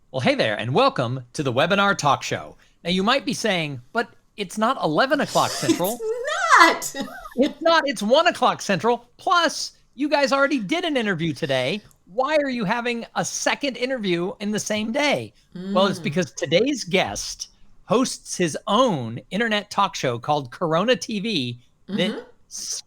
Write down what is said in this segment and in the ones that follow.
Well, hey there, and welcome to the Webinar Talk Show. Now, you might be saying, but it's not 11 o'clock It's Central. not. It's not, it's 1 o'clock Central. Plus, you guys already did an interview today. Why are you having a second interview in the same day? Well, it's because today's guest hosts his own internet talk show called Corona TV that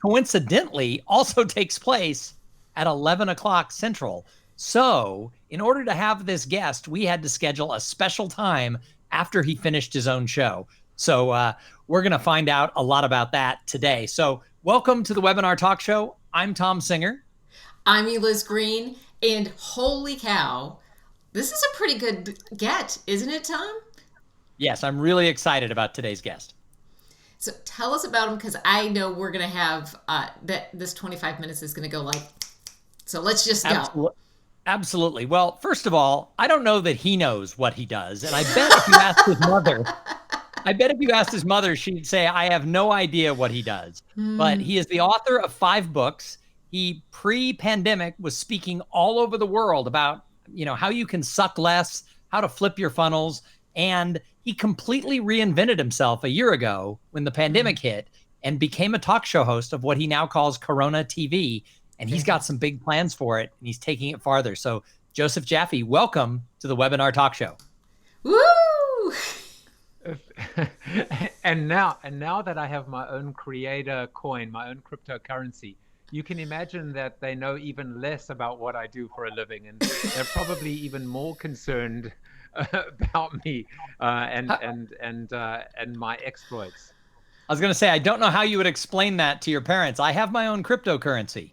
coincidentally also takes place at 11 o'clock Central. So, in order to have this guest, we had to schedule a special time after he finished his own show. So, we're going to find out a lot about that today. So, welcome to the Webinar Talk Show. I'm Tom Singer. I'm Eliz Green, and holy cow, this is a pretty good get, isn't it, Tom? Yes, I'm really excited about today's guest. So tell us about him because I know we're gonna have that this 25 minutes is gonna go like. So let's just go. Absolutely. Absolutely. Well, first of all, I don't know that he knows what he does. And I bet if you asked his mother, she'd say, I have no idea what he does. But he is the author of 5 books. He pre-pandemic was speaking all over the world about, how you can suck less, how to flip your funnels. And he completely reinvented himself a year ago when the pandemic hit and became a talk show host of what he now calls Corona TV. And he's got some big plans for it, and he's taking it farther. So, Joseph Jaffe, welcome to the Webinar Talk Show. Woo! And now that I have my own creator coin, my own cryptocurrency, you can imagine that they know even less about what I do for a living, and they're probably even more concerned about me and my exploits. I was going to say, I don't know how you would explain that to your parents. I have my own cryptocurrency.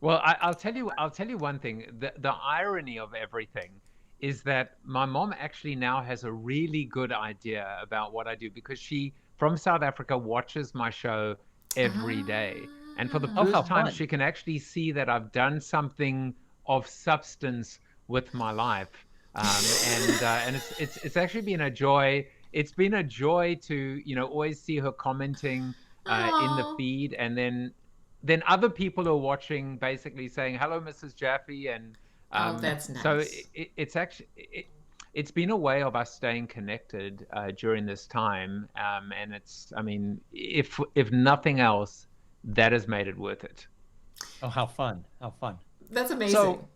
Well, I'll tell you one thing. The irony of everything is that my mom actually now has a really good idea about what I do because she, from South Africa, watches my show every day. And for the Oh, how first time, fun. she can actually see that I've done something of substance with my life. And it's actually been a joy. It's been a joy to, always see her commenting in the Oh, feed, and then other people are watching, basically saying, "Hello, Mrs. Jaffe," and oh, that's so nice. it's actually it's been a way of us staying connected during this time, and I mean, if nothing else, that has made it worth it. Oh, how fun. How fun. That's So, amazing.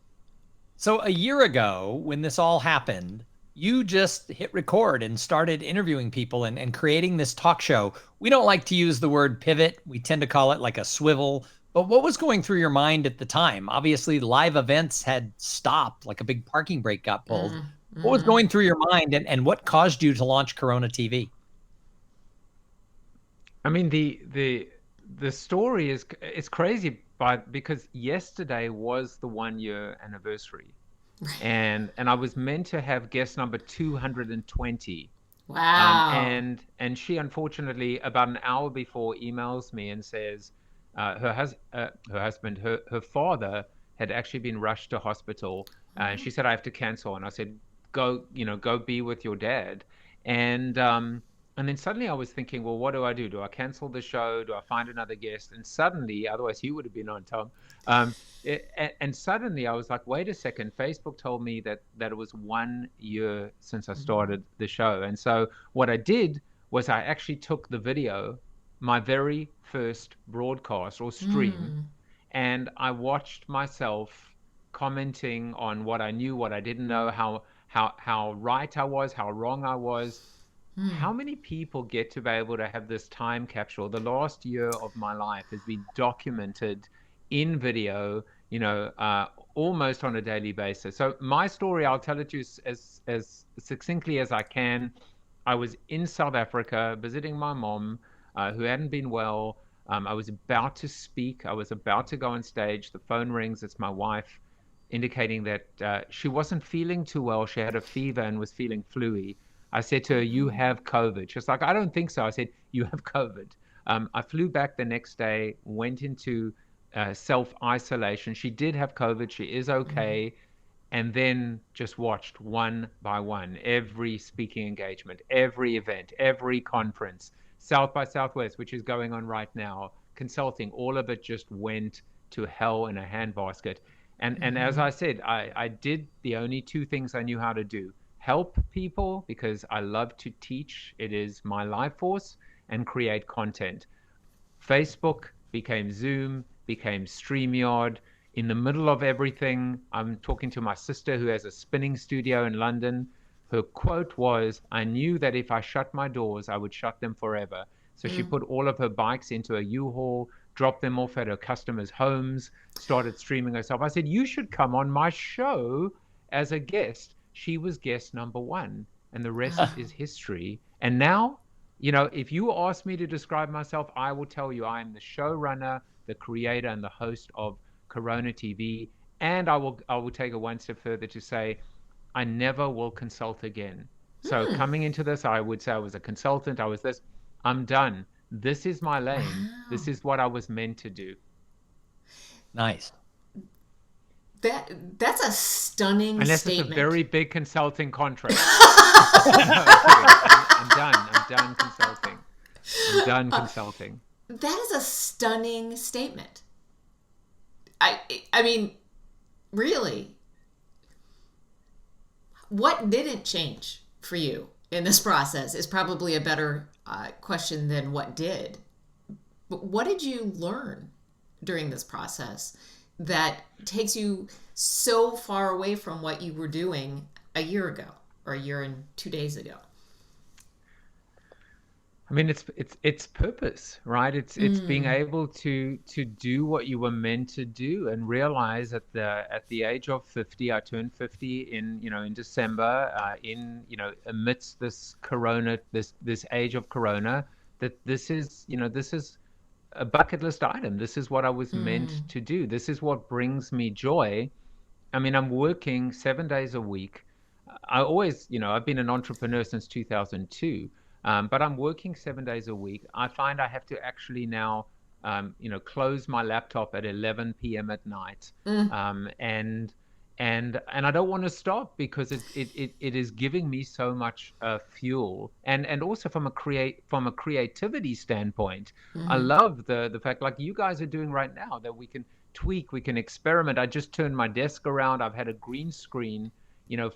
so a year ago, when this all happened, you just hit record and started interviewing people and creating this talk show. We don't like to use the word pivot. We tend to call it like a swivel. But what was going through your mind at the time? Obviously, live events had stopped, like a big parking brake got pulled. What was going through your mind, and what caused you to launch Corona TV? I mean, the story is it's crazy, but because yesterday was the 1 year anniversary, and I was meant to have guest number 220. Wow. And she, unfortunately, about an hour before, emails me and says her husband, her father had actually been rushed to hospital, and she said, I have to cancel. And I said, go, go be with your dad. And um and then suddenly I was thinking, well, what do I do? Do I cancel the show? Do I find another guest? And suddenly, otherwise he would have been on, Tom. And suddenly I was like, wait a second. Facebook told me that it was 1 year since I started the show. And so what I did was I actually took the video, my very first broadcast or stream, and I watched myself commenting on what I knew, what I didn't know, how right I was, how wrong I was. How many people get to be able to have this time capsule? The last year of my life has been documented in video, almost on a daily basis. So my story, I'll tell it to you as succinctly as I can. I was in South Africa visiting my mom, who hadn't been well. I was about to speak. I was about to go on stage. The phone rings. It's my wife, indicating that she wasn't feeling too well. She had a fever and was feeling fluey. I said to her, "You have COVID." She's like, "I don't think so." I said, "You have COVID." I flew back the next day, went into self-isolation. She did have COVID. She is okay. And then just watched one by one every speaking engagement, every event, every conference, South by Southwest, which is going on right now, consulting, all of it just went to hell in a handbasket. And as I said, I did the only two things I knew how to do: help people, because I love to teach, it is my life force, and create content. Facebook became Zoom, became StreamYard. In the middle of everything, I'm talking to my sister who has a spinning studio in London. Her quote was, "I knew that if I shut my doors, I would shut them forever." So she put all of her bikes into a U-Haul, dropped them off at her customers' homes, started streaming herself. I said, "You should come on my show as a guest." She was guest number one, and the rest is history. And now, if you ask me to describe myself, I will tell you I am the showrunner, the creator, and the host of Corona TV. And I will take it one step further to say I never will consult again. So coming into this, I would say I was a consultant. I was this. I'm done. This is my lane. Wow. This is what I was meant to do. Nice. That's a stunning Unless statement. it's a very big consulting contract. I'm done. I'm done consulting. I'm done consulting. That is a stunning statement. I mean, really, what didn't change for you in this process is probably a better question than what did. But what did you learn during this process that takes you so far away from what you were doing a year ago or a year and 2 days ago? I mean, it's purpose, right? It's being able to do what you were meant to do, and realize at the age of 50, I turned 50 in December, amidst this corona, this age of corona, that this is a bucket list item. This is what I was meant to do. This is what brings me joy. I mean, I'm working 7 days a week. I always, I've been an entrepreneur since 2002. But I'm working 7 days a week. I find I have to actually now, close my laptop at 11 p.m. at night, and I don't want to stop, because it is giving me so much fuel, and also from a creativity standpoint, I love the fact, like you guys are doing right now, that we can tweak, we can experiment. I just turned my desk around. I've had a green screen,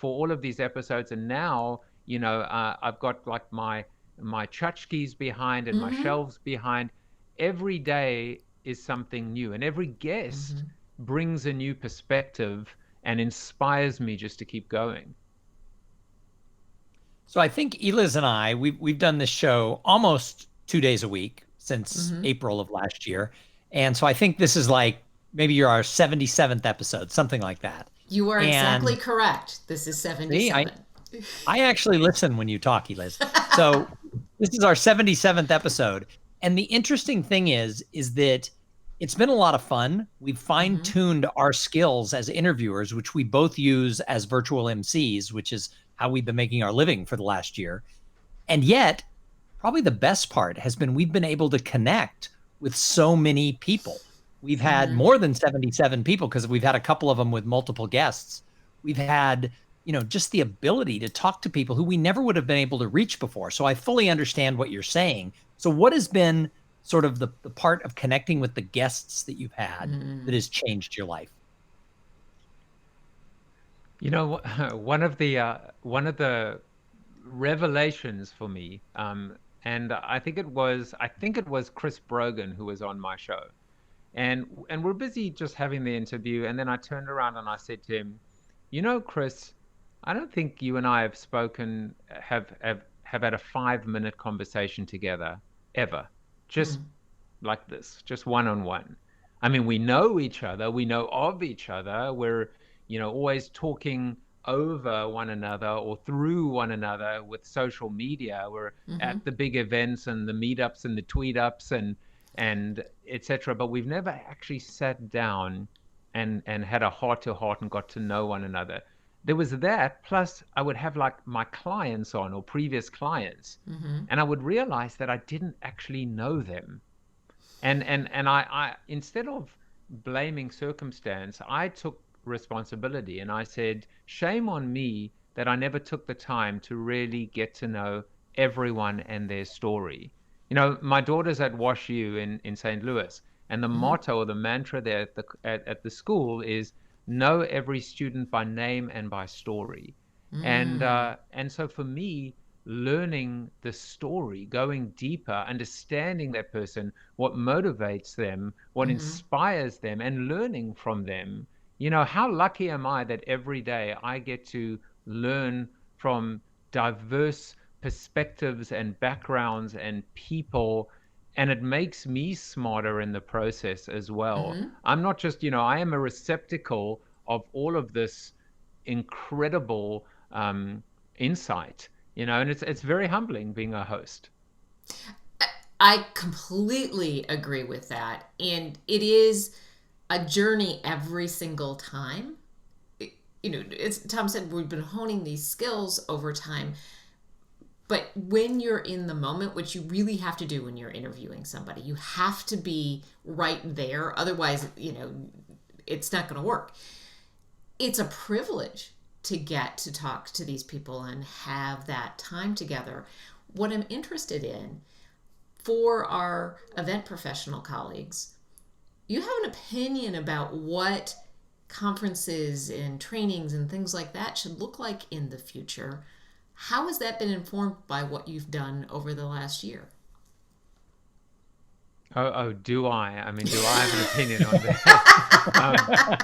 for all of these episodes, and now I've got like my tchotchkes behind and my shelves behind. Every day is something new, and every guest brings a new perspective and inspires me just to keep going. So I think Eliz and I, we've done this show almost 2 days a week since April of last year. And so I think this is like maybe you're our 77th episode, something like that. You are exactly correct. This is 77. I actually listen when you talk, Eliz. So this is our 77th episode. And the interesting thing is that it's been a lot of fun. We've fine-tuned our skills as interviewers, which we both use as virtual MCs, which is how we've been making our living for the last year. And yet, probably the best part has been we've been able to connect with so many people. We've had more than 77 people, because we've had a couple of them with multiple guests. We've had just the ability to talk to people who we never would have been able to reach before. So I fully understand what you're saying. So what has been sort of the part of connecting with the guests that you've had that has changed your life? One of the revelations for me, and I think it was Chris Brogan who was on my show, and we're busy just having the interview, and then I turned around and I said to him, Chris, I don't think you and I have had a 5-minute conversation together ever, just like this, just one-on-one. I mean, we know each other, we know of each other, we're always talking over one another or through one another with social media. We're at the big events and the meetups and the tweet-ups and etc. But we've never actually sat down and had a heart-to-heart and got to know one another. There was that, plus I would have like my clients on, or previous clients, and I would realize that I didn't actually know them. And I instead of blaming circumstance, I took responsibility, and I said, shame on me that I never took the time to really get to know everyone and their story. My daughter's at WashU in St. Louis, and the motto or the mantra there at the school is, know every student by name and by story. And so for me, learning the story, going deeper, understanding that person, what motivates them, what inspires them, and learning from them. How lucky am I that every day I get to learn from diverse perspectives and backgrounds and people, and it makes me smarter in the process as well. I'm not just, I am a receptacle of all of this incredible insight, and it's very humbling being a host. I completely agree with that. And it is a journey every single time. As Tom said, we've been honing these skills over time. But when you're in the moment, which you really have to do when you're interviewing somebody, you have to be right there. Otherwise, it's not going to work. It's a privilege to get to talk to these people and have that time together. What I'm interested in for our event professional colleagues, you have an opinion about what conferences and trainings and things like that should look like in the future. How has that been informed by what you've done over the last year? Do I? I mean, do I have an opinion on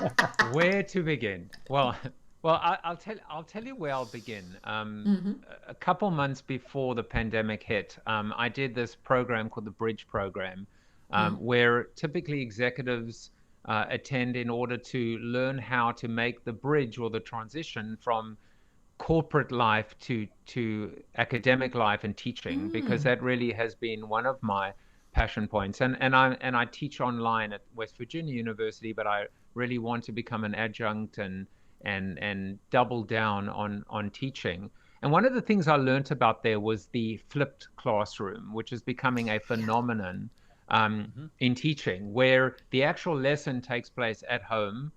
that? Where to begin? Well, I'll tell you where I'll begin. A couple months before the pandemic hit, I did this program called the Bridge Program, where typically executives attend in order to learn how to make the bridge or the transition from corporate life to academic life and teaching, because that really has been one of my passion points. And I teach online at West Virginia University, but I really want to become an adjunct and double down on teaching. And one of the things I learned about there was the flipped classroom, which is becoming a phenomenon in teaching, where the actual lesson takes place at home,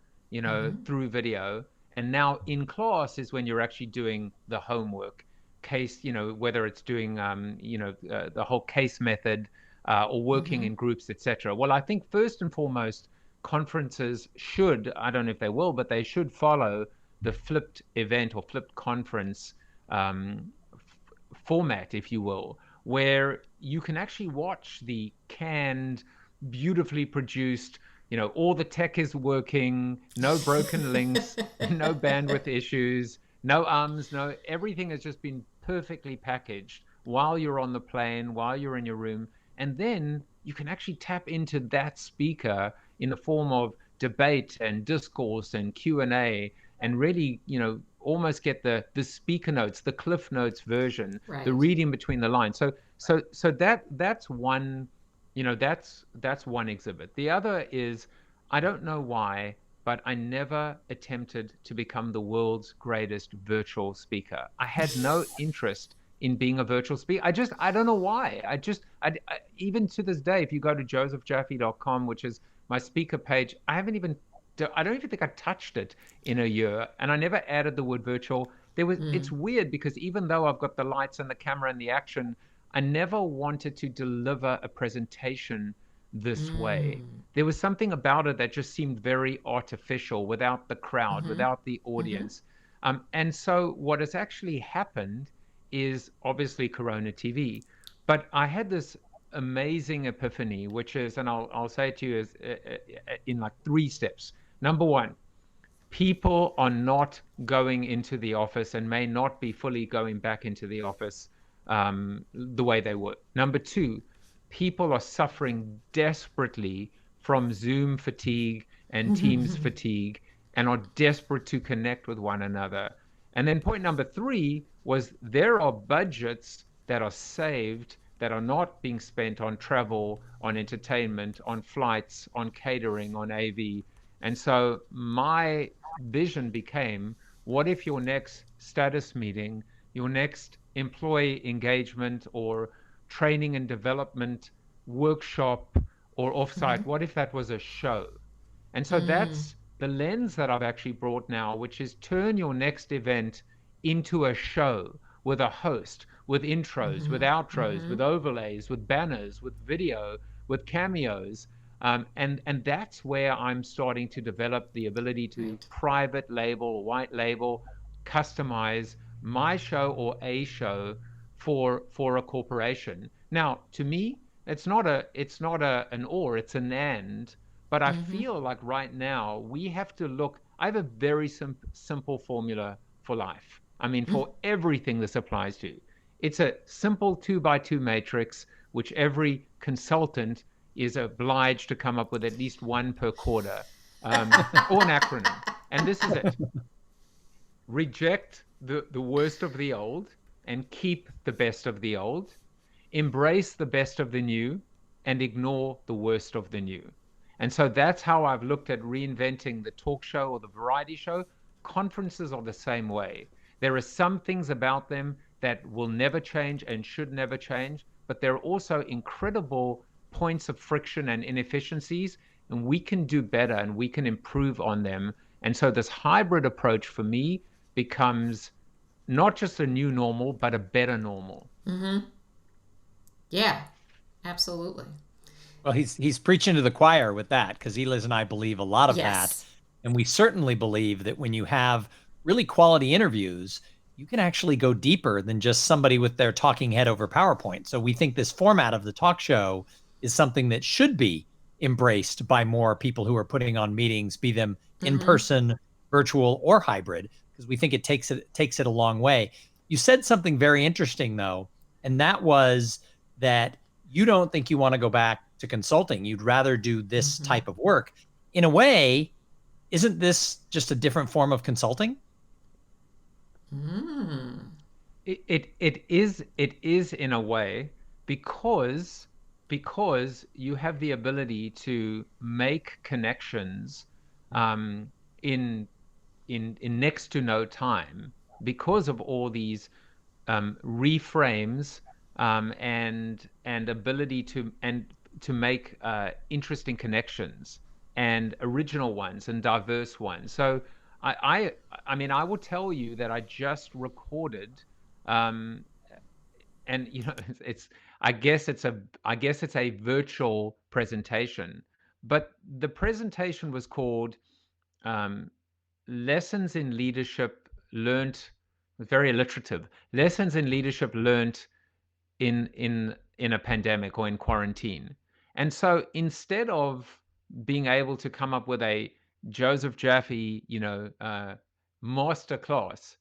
through video. And now in class is when you're actually doing the homework case, whether it's doing, the whole case method or working in groups, etc. Well, I think first and foremost, conferences should, I don't know if they will, but they should follow the flipped event or flipped conference format, if you will, where you can actually watch the canned, beautifully produced, all the tech is working, no broken links, no bandwidth issues, no everything has just been perfectly packaged while you're on the plane, while you're in your room. And then you can actually tap into that speaker in the form of debate and discourse and Q&A, and really, almost get the speaker notes, the Cliff Notes version, right, the reading between the lines. So that's one, that's one exhibit. The other is, I don't know why, but I never attempted to become the world's greatest virtual speaker. I had no interest in being a virtual speaker. I don't know why. I even to this day, if you go to josephjaffe.com, which is my speaker page, I don't even think I touched it in a year, and I never added the word virtual. It's weird, because even though I've got the lights and the camera and the action, I never wanted to deliver a presentation this way. There was something about it that just seemed very artificial, without the crowd, without the audience. And so what has actually happened is obviously CoronaTV. But I had this amazing epiphany, which is, and I'll say it to you, is in like 3 steps. Number 1, people are not going into the office and may not be fully going back into the office the way they were. Number 2, people are suffering desperately from Zoom fatigue and Teams fatigue, and are desperate to connect with one another. And then point number 3 was, there are budgets that are saved that are not being spent on travel, on entertainment, on flights, on catering, on AV. And so my vision became, what if your next status meeting, your next employee engagement or training and development workshop or offsite, what if that was a show? And so that's the lens that I've actually brought now, which is turn your next event into a show, with a host, with intros, with outros, with overlays, with banners, with video, with cameos, And that's where I'm starting to develop the ability to Right. private label, white label, customize my show or a show for a corporation. Now, to me, it's not an or, it's an and. But I Mm-hmm. feel like right now we have to look. I have a very simple formula for life. I mean, for everything this applies to. It's a simple 2 by 2 matrix, which every consultant is obliged to come up with at least one per quarter, or an acronym. And this is it: reject the worst of the old and keep the best of the old, embrace the best of the new, and ignore the worst of the new. And so that's how I've looked at reinventing the talk show or the variety show. Conferences are the same way. There are some things about them that will never change and should never change, but there are also incredible points of friction and inefficiencies, and we can do better and we can improve on them. And so this hybrid approach for me becomes not just a new normal, but a better normal. Mm-hmm. Yeah, absolutely. Well, he's preaching to the choir with that, because Eliz and I believe a lot of that. Yes. And we certainly believe that when you have really quality interviews, you can actually go deeper than just somebody with their talking head over PowerPoint. So we think this format of the talk show is something that should be embraced by more people who are putting on meetings, be them in Mm-hmm. person, virtual, or hybrid, because we think it takes it a long way. You said something very interesting though, and that was that you don't think you want to go back to consulting. You'd rather do this Mm-hmm. type of work. In a way, isn't this just a different form of consulting? Mm. It is in a way, because you have the ability to make connections, in in next to no time, because of all these reframes, and ability to make interesting connections and original ones and diverse ones. So I mean, I will tell you that I just recorded, um, and it's I guess it's a virtual presentation, but the presentation was called, um, lessons in leadership learned. Very alliterative. Lessons in leadership learned in a pandemic or in quarantine. And so instead of being able to come up with a Joseph Jaffe, master class,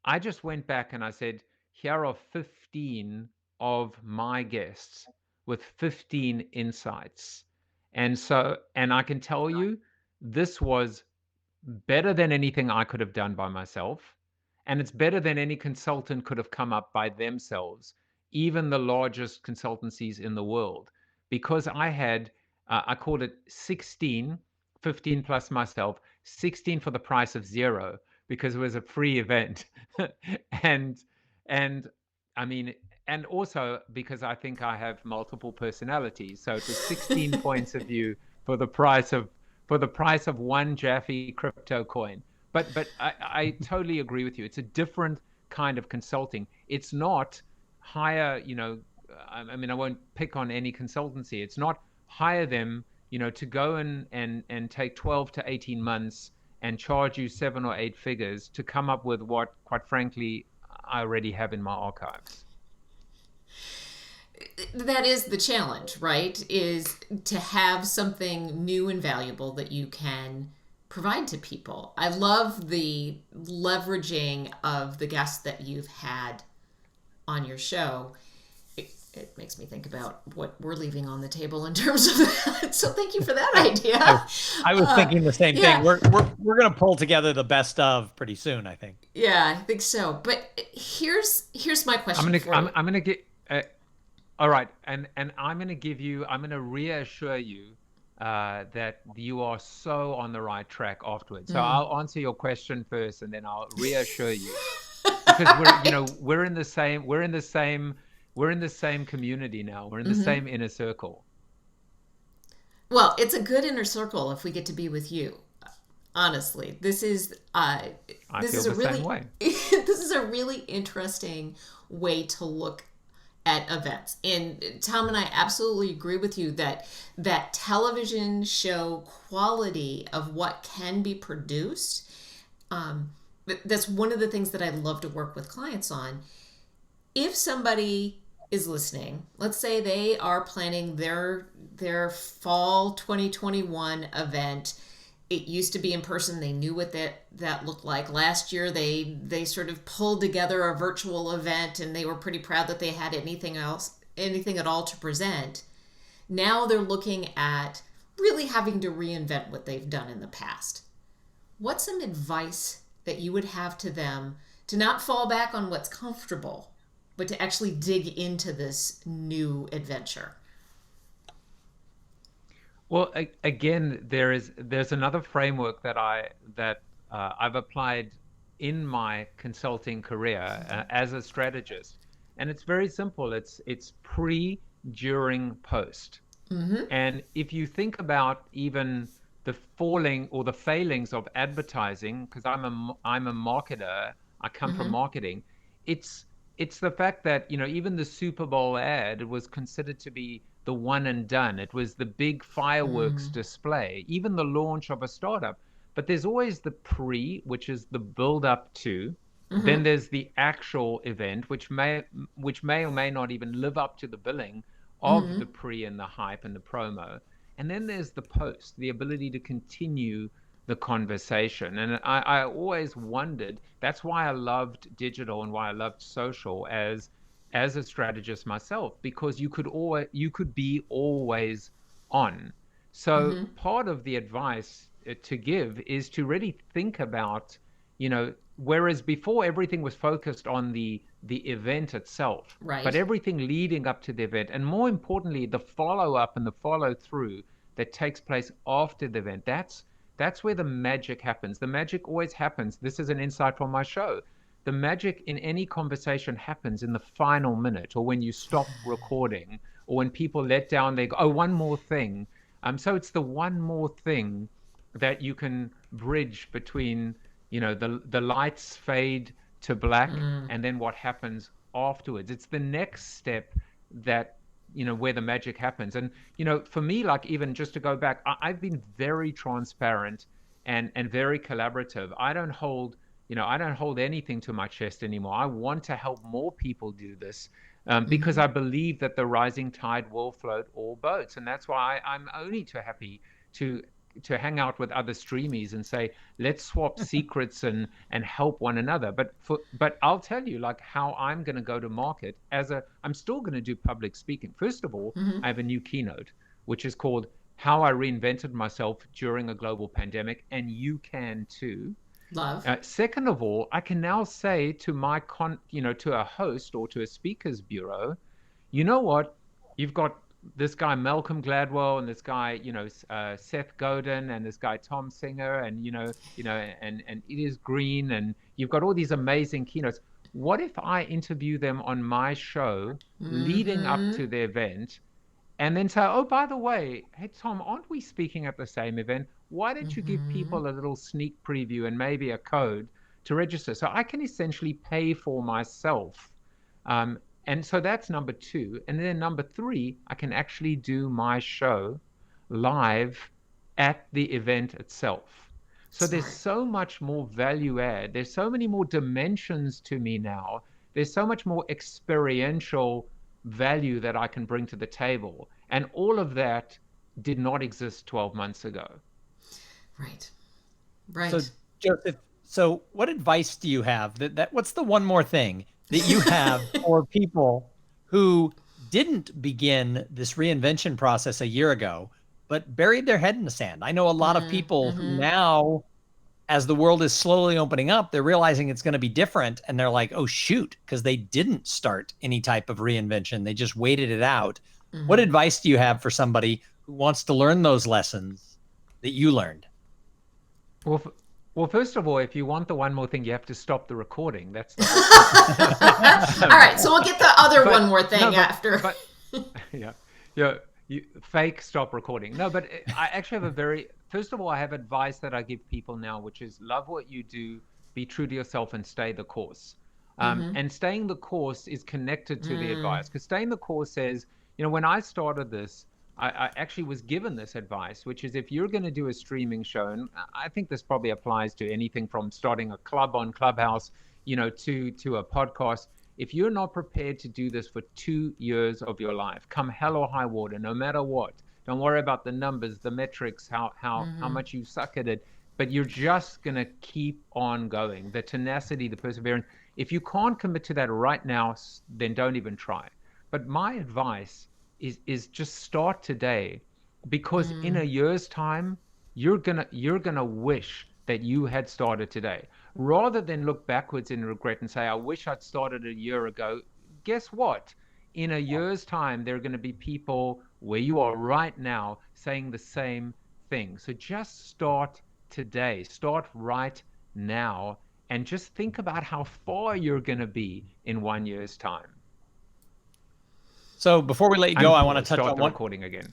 I just went back and I said, here are 15 of my guests with 15 insights. And I can tell you, this was better than anything I could have done by myself. And it's better than any consultant could have come up by themselves, even the largest consultancies in the world. Because I called it 16, 15 plus myself, 16 for the price of zero, because it was a free event. and, and I mean, and also because I think I have multiple personalities. So it was 16 points of view for the price of one Jaffe crypto coin. But I totally agree with you. It's a different kind of consulting. It's not hire, I mean, I won't pick on any consultancy. It's not hire them, to go and take 12 to 18 months and charge you 7 or 8 figures to come up with what, quite frankly, I already have in my archives. That is the challenge, right? Is to have something new and valuable that you can provide to people. I love the leveraging of the guests that you've had on your show. It makes me think about what we're leaving on the table in terms of that. So thank you for that idea. I was thinking the same yeah. thing. We're gonna pull together the best of pretty soon, I think. Yeah, I think so. But here's my question for you. I'm gonna get. All right, and I'm going to reassure you that you are so on the right track afterwards. So I'll answer your question first, and then I'll reassure you, because we're in the same community now. We're in the same inner circle. Well, it's a good inner circle if we get to be with you. Honestly, this is I feel the same way. this is a really interesting way to look at events. And Tom and I absolutely agree with you that television show quality of what can be produced, that's one of the things that I love to work with clients on. If somebody is listening, let's say they are planning their fall 2021 event. It used to be in person. They knew what that looked like. Last year, they sort of pulled together a virtual event, and they were pretty proud that they had anything at all to present. Now they're looking at really having to reinvent what they've done in the past. What's some advice that you would have to them to not fall back on what's comfortable, but to actually dig into this new adventure? Well, again, there's another framework that I've applied in my consulting career as a strategist, and it's very simple. It's pre, during, post. And if you think about even the falling or the failings of advertising, because I'm a marketer, I come from marketing. It's the fact that, even the Super Bowl ad was considered to be the one and done. It was the big fireworks display, even the launch of a startup. But there's always the pre, which is the build up to. Then there's the actual event, which may or may not even live up to the billing of the pre and the hype and the promo. And then there's the post, the ability to continue the conversation. And I always wondered, that's why I loved digital and why I loved social as a strategist myself, because you could be always on. So part of the advice to give is to really think about, whereas before everything was focused on the event itself, Right. but everything leading up to the event, and more importantly, the follow up and the follow through that takes place after the event. That's where the magic happens. The magic always happens. This is an insight from my show. The magic in any conversation happens in the final minute, or when you stop recording, or when people let down, they go, oh, one more thing. So it's the one more thing that you can bridge between, the lights fade to black and then what happens afterwards. It's the next step that, where the magic happens. And, for me, like, even just to go back, I've been very transparent and very collaborative. I don't hold anything to my chest anymore. I want to help more people do this because I believe that the rising tide will float all boats. And that's why I'm only too happy to hang out with other streamies and say, let's swap secrets and help one another. But I'll tell you, like, how I'm going to go to market I'm still going to do public speaking. First of all, I have a new keynote, which is called How I Reinvented Myself During a Global Pandemic. And you can too. Love. Second of all, I can now say to my to a host or to a speakers bureau, you know what? You've got this guy Malcolm Gladwell and this guy, Seth Godin and this guy Tom Singer and and it is Green, and you've got all these amazing keynotes. What if I interview them on my show leading up to the event, and then say, oh, by the way, hey Tom, aren't we speaking at the same event? Why don't you give people a little sneak preview and maybe a code to register? So I can essentially pay for myself. And so that's number two. And then number three, I can actually do my show live at the event itself. So Smart. There's so much more value add. There's so many more dimensions to me now. There's so much more experiential value that I can bring to the table. And all of that did not exist 12 months ago. Right. Right. So, Joseph, what advice do you have? What's the one more thing that you have for people who didn't begin this reinvention process a year ago, but buried their head in the sand? I know a lot of people who now, as the world is slowly opening up, they're realizing it's going to be different. And they're like, oh, shoot, because they didn't start any type of reinvention. They just waited it out. What advice do you have for somebody who wants to learn those lessons that you learned? Well, first of all, if you want the one more thing, you have to stop the recording. That's the all right. So we'll get the other one more thing after. You fake stop recording. No, but I actually have first of all, I have advice that I give people now, which is love what you do, be true to yourself, and stay the course. And staying the course is connected to the advice, because staying the course says, when I started this, I actually was given this advice, which is if you're going to do a streaming show, and I think this probably applies to anything from starting a club on Clubhouse, to a podcast. If you're not prepared to do this for 2 years of your life, come hell or high water, no matter what, don't worry about the numbers, the metrics, how much you suck at it, but you're just going to keep on going. The tenacity, the perseverance. If you can't commit to that right now, then don't even try. But my advice is just start today, because in a year's time, you're gonna wish that you had started today, rather than look backwards in regret and say, I wish I'd started a year ago. Guess what? In a year's time, there are going to be people where you are right now saying the same thing. So just start today. Start right now, and just think about how far you're going to be in 1 year's time. So before we let you go, I want to touch on the recording again.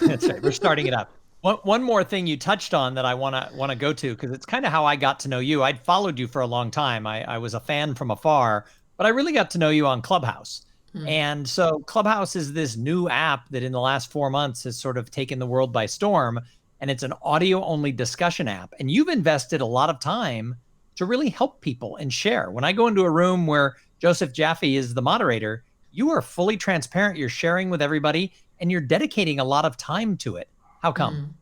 That's right. We're starting it up. One more thing you touched on that I want to go to, because it's kind of how I got to know you. I'd followed you for a long time. I was a fan from afar, but I really got to know you on Clubhouse. And so Clubhouse is this new app that in the last 4 months has sort of taken the world by storm. And it's an audio-only discussion app. And you've invested a lot of time to really help people and share. When I go into a room where Joseph Jaffe is the moderator, you are fully transparent. You're sharing with everybody, and you're dedicating a lot of time to it. How come?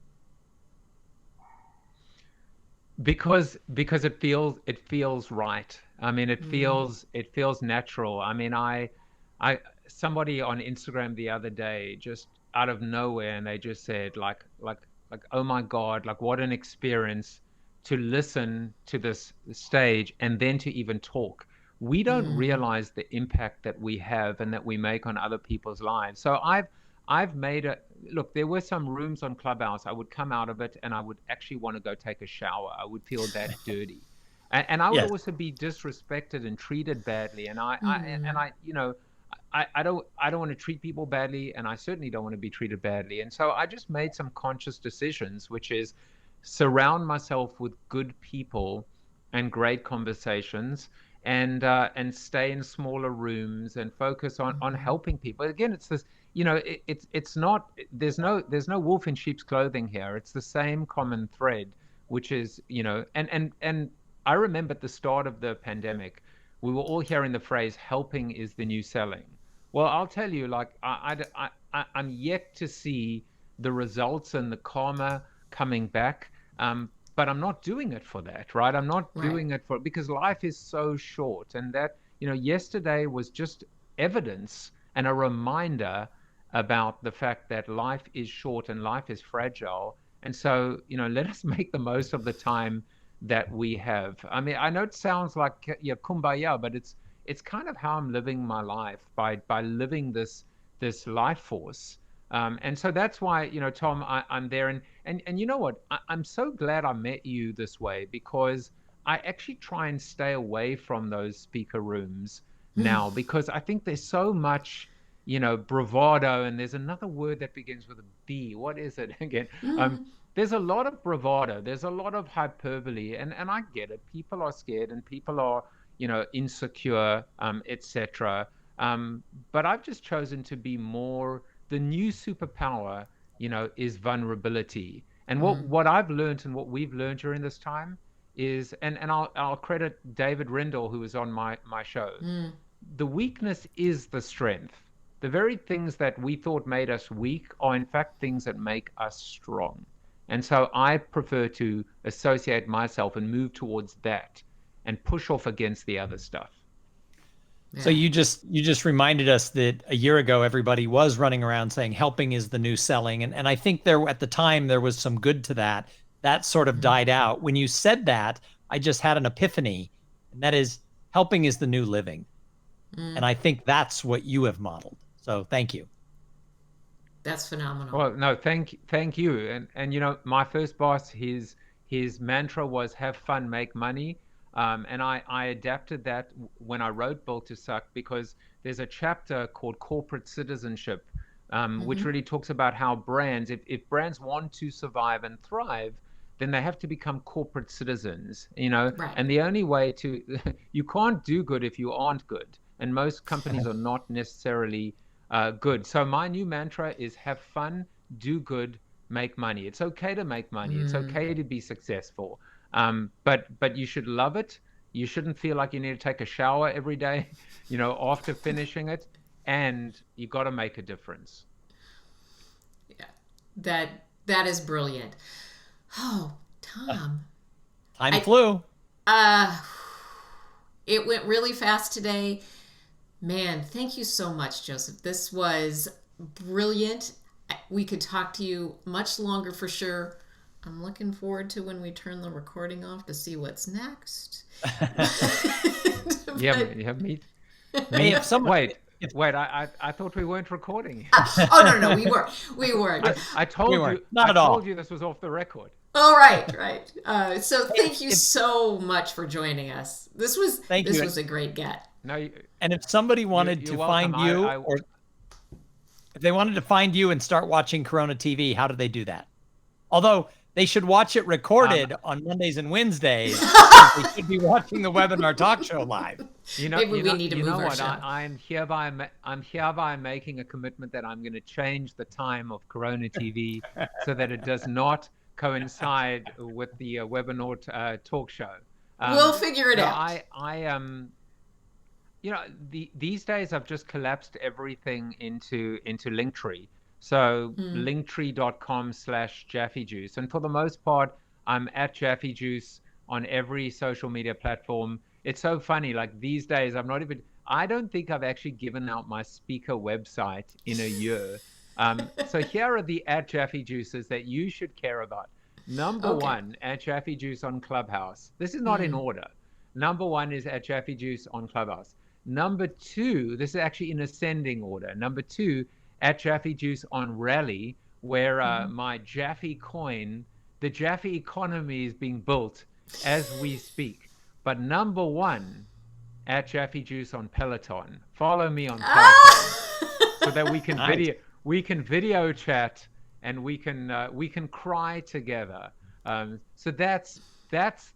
Because it feels right. I mean, it feels natural. I mean, I somebody on Instagram the other day, just out of nowhere, and they just said like, oh my God, like what an experience to listen to this stage and then to even talk. We don't realize the impact that we have and that we make on other people's lives. So I've made look, there were some rooms on Clubhouse, I would come out of it and I would actually want to go take a shower. I would feel that dirty. And I would also be disrespected and treated badly. And I don't want to treat people badly, and I certainly don't want to be treated badly. And so I just made some conscious decisions, which is surround myself with good people and great conversations, and stay in smaller rooms and focus on helping people. Again, it's this, it's not, there's no wolf in sheep's clothing here. It's the same common thread, which is, and I remember at the start of the pandemic, we were all hearing the phrase, helping is the new selling. Well, I'll tell you, like, I'm yet to see the results and the karma coming back. But I'm not doing it for that, right? I'm not doing it because life is so short. And that, yesterday was just evidence and a reminder about the fact that life is short and life is fragile. And so, let us make the most of the time that we have. I mean, I know it sounds like kumbaya, but it's kind of how I'm living my life by living this life force. And so that's why, Tom, I'm there. And you know what? I'm so glad I met you this way, because I actually try and stay away from those speaker rooms now, because I think there's so much, bravado. And there's another word that begins with a B. What is it again? There's a lot of bravado. There's a lot of hyperbole. And I get it. People are scared and people are, insecure, etc. But I've just chosen to be more. The new superpower, is vulnerability. And what I've learned and what we've learned during this time is, and I'll credit David Rindle, who was on my show. The weakness is the strength. The very things that we thought made us weak are in fact things that make us strong. And so I prefer to associate myself and move towards that and push off against the other stuff. Yeah. So you just reminded us that a year ago, everybody was running around saying helping is the new selling. And I think there at the time, there was some good to that. That sort of died out. When you said that, I just had an epiphany, and that is helping is the new living. And I think that's what you have modeled. So thank you. That's phenomenal. Well, no, thank you. And my first boss, his mantra was have fun, make money. And I adapted that when I wrote Built to Suck, because there's a chapter called Corporate Citizenship, which really talks about how brands, if brands want to survive and thrive, then they have to become corporate citizens, you know. Right. And the only way to, you can't do good if you aren't good. And most companies are not necessarily good. So my new mantra is have fun, do good, make money. It's okay to make money. It's okay to be successful. But you should love it. You shouldn't feel like you need to take a shower every day, you know, after finishing it. And you got to make a difference. Yeah, that is brilliant. Oh, Tom. Time flew. It went really fast today. Man, thank you so much, Joseph. This was brilliant. We could talk to you much longer for sure. I'm looking forward to when we turn the recording off to see what's next. Yeah, me. Hey, if someone, Wait, I thought we weren't recording. Oh, no, we weren't. I told you, not at I all. told you this was off the record. Oh, right. So thank you so much for joining us. This was a great get. No, and if somebody wanted to find you, or if they wanted to find you and start watching Corona TV, how do they do that? Although they should watch it recorded on Mondays and Wednesdays. They should be watching the webinar talk show live. Maybe we need to move our show. I'm hereby making a commitment that I'm going to change the time of Corona TV so that it does not coincide with the webinar talk show. We'll figure it out. These days I've just collapsed everything into Linktree. So linktree.com/JaffeJuice. And for the most part, I'm at Jaffe Juice on every social media platform. It's so funny, like these days, I don't think I've actually given out my speaker website in a year. So here are the at Jaffe Juices that you should care about. Number one, at Jaffe Juice on Clubhouse. This is not in order. Number one is at Jaffe Juice on Clubhouse. Number two, this is actually in ascending order. Number two, at Jaffe Juice on Rally, where my Jaffe coin, the Jaffe economy is being built as we speak. But number one, at Jaffe Juice on Peloton. Follow me on Peloton so that we can video chat and we can cry together. So that's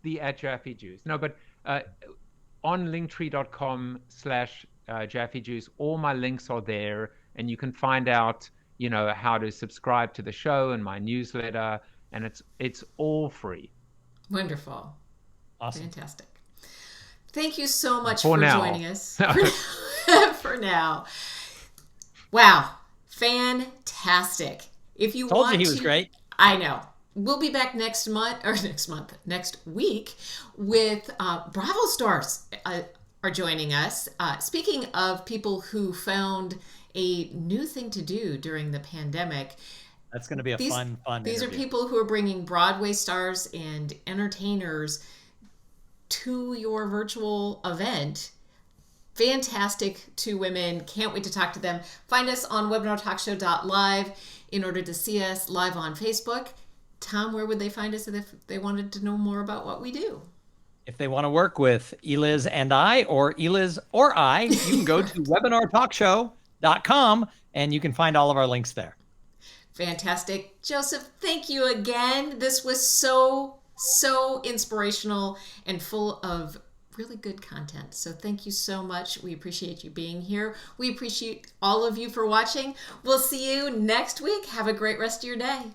the at Jaffe Juice. No, but on linktree.com/Jaffe Juice, all my links are there. And you can find out, how to subscribe to the show and my newsletter, and it's all free. Wonderful. Awesome. Fantastic. Thank you so much for joining us. For now. Wow. Fantastic. If you told you he was great. I know. We'll be back next week with Bravo stars are joining us. Speaking of people who found a new thing to do during the pandemic. That's going to be a fun These interview. are people who are bringing Broadway stars and entertainers to your virtual event. Fantastic two women. Can't wait to talk to them. Find us on webinartalkshow.live in order to see us live on Facebook. Tom, where would they find us if they wanted to know more about what we do? If they want to work with Eliz and I, or Eliz or I, you can go to webinartalkshow.com and you can find all of our links there. Fantastic. Joseph, thank you again. This was so inspirational and full of really good content. So thank you so much. We appreciate you being here. We appreciate all of you for watching. We'll see you next week. Have a great rest of your day.